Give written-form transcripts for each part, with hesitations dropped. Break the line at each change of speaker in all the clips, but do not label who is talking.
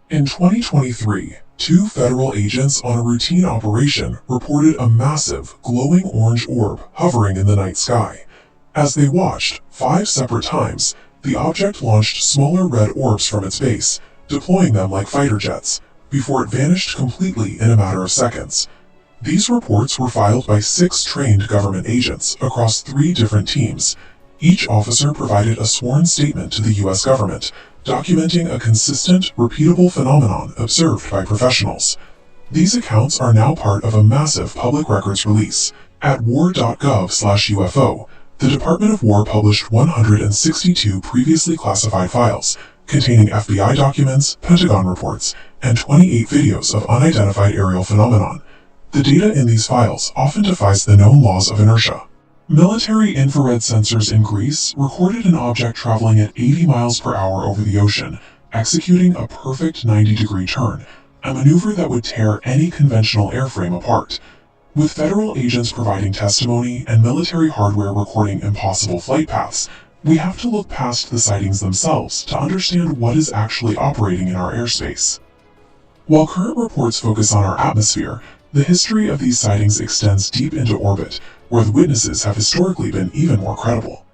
In 2023, two federal agents on a routine operation reported a massive, glowing orange orb hovering in the night sky. As they watched, 5 separate times, the object launched smaller red orbs from its base, deploying them like fighter jets, before it vanished completely in a matter of seconds. These reports were filed by 6 trained government agents across 3 different teams. Each officer provided a sworn statement to the U.S. government, documenting a consistent, repeatable phenomenon observed by professionals. These accounts are now part of a massive public records release. At war.gov/UFO, the Department of War published 162 previously classified files, containing FBI documents, Pentagon reports, and 28 videos of unidentified aerial phenomenon. The data in these files often defies the known laws of inertia. Military infrared sensors in Greece recorded an object traveling at 80 miles per hour over the ocean, executing a perfect 90-degree turn, a maneuver that would tear any conventional airframe apart. With federal agents providing testimony and military hardware recording impossible flight paths, we have to look past the sightings themselves to understand what is actually operating in our airspace. While current reports focus on our atmosphere, the history of these sightings extends deep into orbit, where the witnesses have historically been even more credible.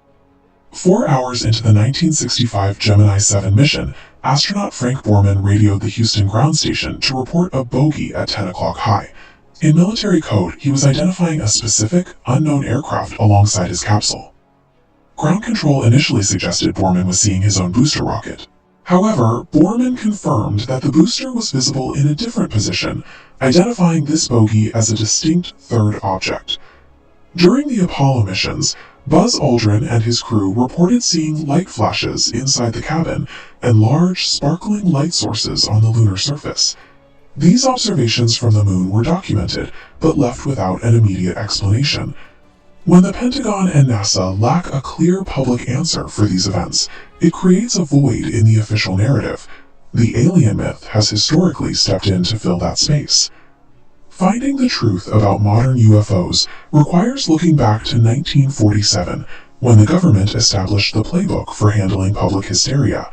4 hours into the 1965 Gemini 7 mission, astronaut Frank Borman radioed the Houston ground station to report a bogey at 10 o'clock high. In military code, he was identifying a specific, unknown aircraft alongside his capsule. Ground control initially suggested Borman was seeing his own booster rocket. However, Borman confirmed that the booster was visible in a different position, identifying this bogey as a distinct third object. During the Apollo missions, Buzz Aldrin and his crew reported seeing light flashes inside the cabin and large, sparkling light sources on the lunar surface. These observations from the moon were documented, but left without an immediate explanation. When the Pentagon and NASA lack a clear public answer for these events, it creates a void in the official narrative. The alien myth has historically stepped in to fill that space. Finding the truth about modern UFOs requires looking back to 1947, when the government established the playbook for handling public hysteria.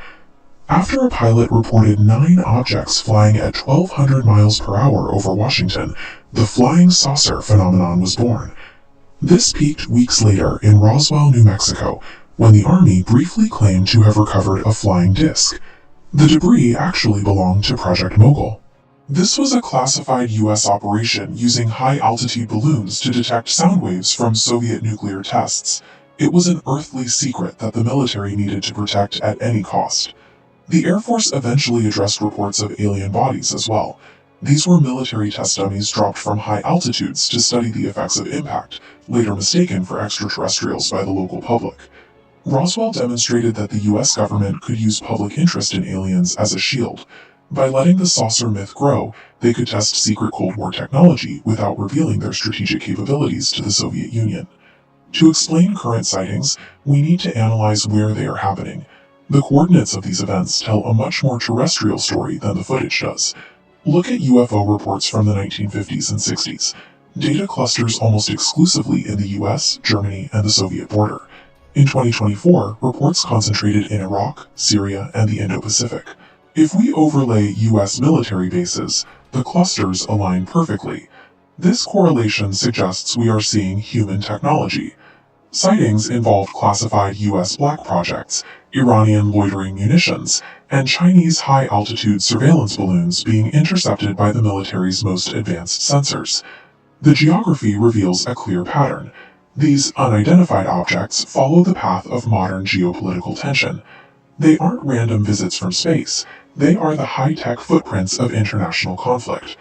After a pilot reported 9 objects flying at 1,200 miles per hour over Washington, the flying saucer phenomenon was born. This peaked weeks later in Roswell, New Mexico, when the Army briefly claimed to have recovered a flying disc. The debris actually belonged to Project Mogul. This was a classified U.S. operation using high-altitude balloons to detect sound waves from Soviet nuclear tests. It was an earthly secret that the military needed to protect at any cost. The Air Force eventually addressed reports of alien bodies as well. These were military test dummies dropped from high altitudes to study the effects of impact, later mistaken for extraterrestrials by the local public. Roswell demonstrated that the U.S. government could use public interest in aliens as a shield. By letting the saucer myth grow, they could test secret Cold War technology without revealing their strategic capabilities to the Soviet Union. To explain current sightings, we need to analyze where they are happening. The coordinates of these events tell a much more terrestrial story than the footage does. Look at UFO reports from the 1950s and 60s. Data clusters almost exclusively in the US, Germany, and the Soviet border. In 2024, reports concentrated in Iraq, Syria, and the Indo-Pacific. If we overlay US military bases, the clusters align perfectly. This correlation suggests we are seeing human technology. Sightings involved classified US black projects, Iranian loitering munitions, and Chinese high-altitude surveillance balloons being intercepted by the military's most advanced sensors. The geography reveals a clear pattern. These unidentified objects follow the path of modern geopolitical tension. They aren't random visits from space. They are the high-tech footprints of international conflict.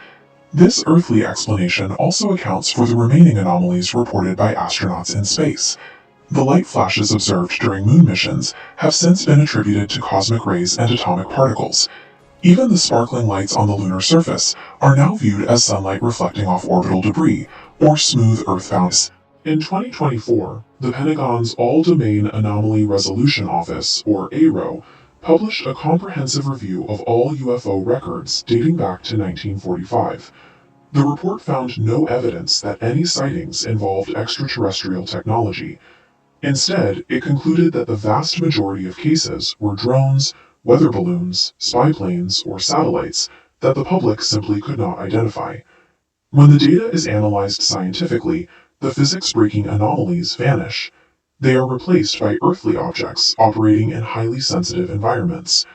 This earthly explanation also accounts for the remaining anomalies reported by astronauts in space. The light flashes observed during moon missions have since been attributed to cosmic rays and atomic particles. Even the sparkling lights on the lunar surface are now viewed as sunlight reflecting off orbital debris, or smooth Earth bounce. In 2024, the Pentagon's All-Domain Anomaly Resolution Office, or ARO, published a comprehensive review of all UFO records dating back to 1945. The report found no evidence that any sightings involved extraterrestrial technology. Instead, it concluded that the vast majority of cases were drones, weather balloons, spy planes, or satellites that the public simply could not identify. When the data is analyzed scientifically, the physics-breaking anomalies vanish. They are replaced by earthly objects operating in highly sensitive environments.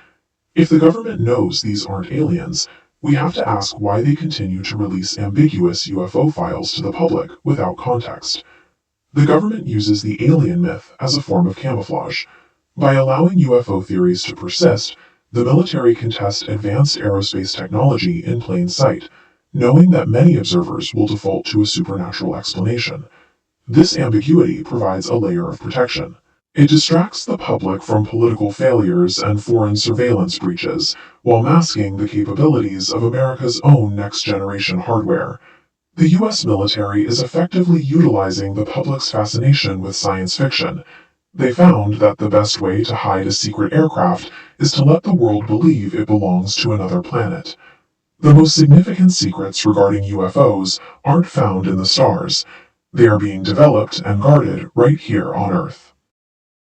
If the government knows these aren't aliens, we have to ask why they continue to release ambiguous UFO files to the public without context. The government uses the alien myth as a form of camouflage. By allowing UFO theories to persist, the military can test advanced aerospace technology in plain sight, knowing that many observers will default to a supernatural explanation. This ambiguity provides a layer of protection. It distracts the public from political failures and foreign surveillance breaches, while masking the capabilities of America's own next-generation hardware. The US military is effectively utilizing the public's fascination with science fiction. They found that the best way to hide a secret aircraft is to let the world believe it belongs to another planet. The most significant secrets regarding UFOs aren't found in the stars. They are being developed and guarded right here on Earth.